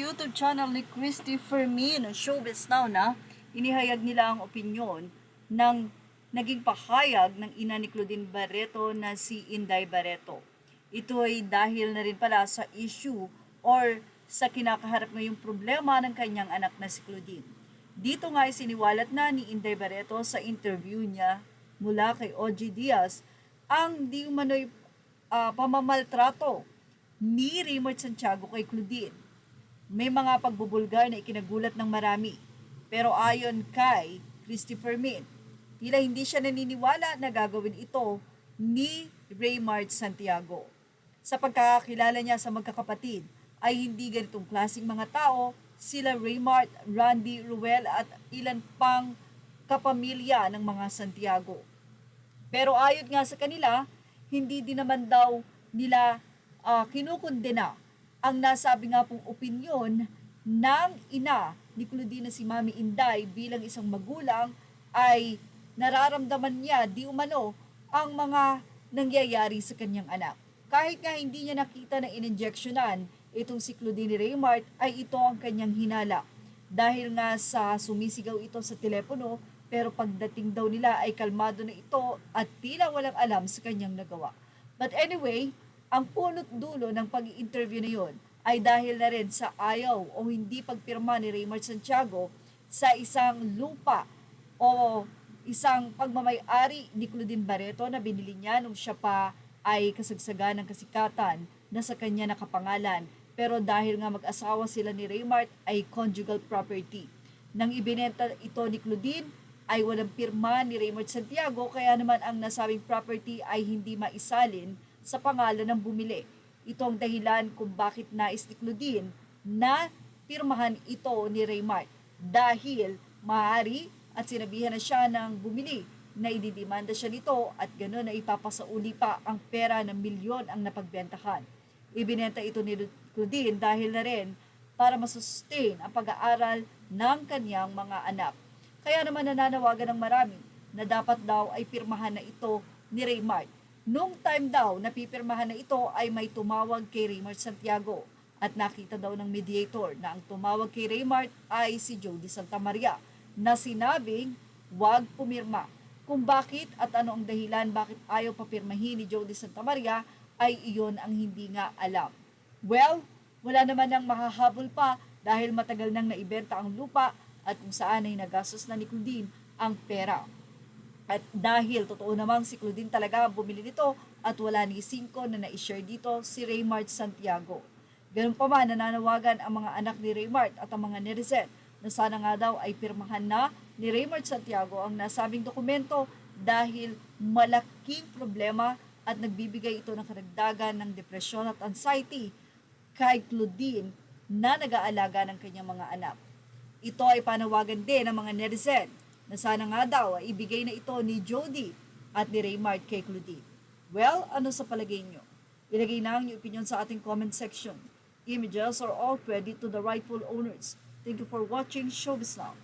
YouTube channel ni Christy Fermin, Showbiz Now na, inihayag nila ang opinyon ng naging pahayag ng ina ni Claudine Barreto na si Inday Barreto. Ito ay dahil na rin pala sa issue or sa kinakaharap ngayong problema ng kanyang anak na si Claudine. Dito nga ay siniwalat na ni Inday Barreto sa interview niya mula kay OG Diaz ang di umano'y pamamaltrato ni Raymart Santiago kay Claudine. May mga pagbubulgar na ikinagulat ng marami. Pero ayon kay Christy Fermin, tila hindi siya naniniwala na gagawin ito ni Raymart Santiago. Sa pagkakakilala niya sa magkakapatid, ay hindi ganitong klaseng mga tao sila Raymart, Randy, Ruel at ilan pang kapamilya ng mga Santiago. Pero ayon nga sa kanila, hindi din naman daw nila kinukundena ang nasabi nga pong opinyon ng ina ni Claudine na si Mami Inday bilang isang magulang ay nararamdaman niya di umano ang mga nangyayari sa kanyang anak. Kahit nga hindi niya nakita na ininjeksyonan itong si Claudine Raymart ay ito ang kanyang hinala. Dahil nga sa sumisigaw ito sa telepono pero pagdating daw nila ay kalmado na ito at tila walang alam sa kanyang nagawa. But anyway, ang punot dulo ng pag-i-interview na yon ay dahil na rin sa ayaw o hindi pagpirma ni Raymart Santiago sa isang lupa o isang pagmamay-ari ni Claudine Barreto na binili niya nung siya pa ay kasagsagan ng kasikatan na sa kanya nakapangalan. Pero dahil nga mag-asawa sila ni Raymart ay conjugal property. Nang ibinenta ito ni Claudine ay walang pirma ni Raymart Santiago kaya naman ang nasabing property ay hindi maisalin sa pangalan ng bumili. Ito ang dahilan kung bakit nais ni Claudine na pirmahan ito ni Raymart dahil maaari at sinabihan na siya ng bumili na ididimanda siya nito at gano'n na ipapasauli pa ang pera ng milyon ang napagbentahan. Ibinenta ito ni Claudine dahil na rin para masustain ang pag-aaral ng kanyang mga anak. Kaya naman nananawagan ng marami na dapat daw ay pirmahan na ito ni Raymart. Nung time daw na pipirmahan na ito ay may tumawag kay Raymart Santiago at nakita daw ng mediator na ang tumawag kay Raymart ay si Jody Santa Maria na sinabing wag pumirma. Kung bakit at ano ang dahilan bakit ayaw papirmahin ni Jody Santa Maria ay iyon ang hindi nga alam. Well, wala naman nang mahahabol pa dahil matagal nang naibenta ang lupa at kung saan ay nagastos na ni Claudine ang pera. At dahil totoo namang si Claudine talaga bumili nito at wala ni 5 na na-share dito si Raymart Santiago. Ganun pa man nananawagan ang mga anak ni Raymart at ang mga netizen na sana nga daw ay pirmahan na ni Raymart Santiago ang nasabing dokumento dahil malaking problema at nagbibigay ito ng karagdagan ng depresyon at anxiety kay Claudine na nag-aalaga ng kanyang mga anak. Ito ay panawagan din ng mga netizen na sana nga daw ay ibigay na ito ni Jody at ni Raymart kay Claudine. Well, ano sa palagay nyo? Ilagay na ang inyong opinion sa ating comment section. Images are all credit to the rightful owners. Thank you for watching Showbiz Now.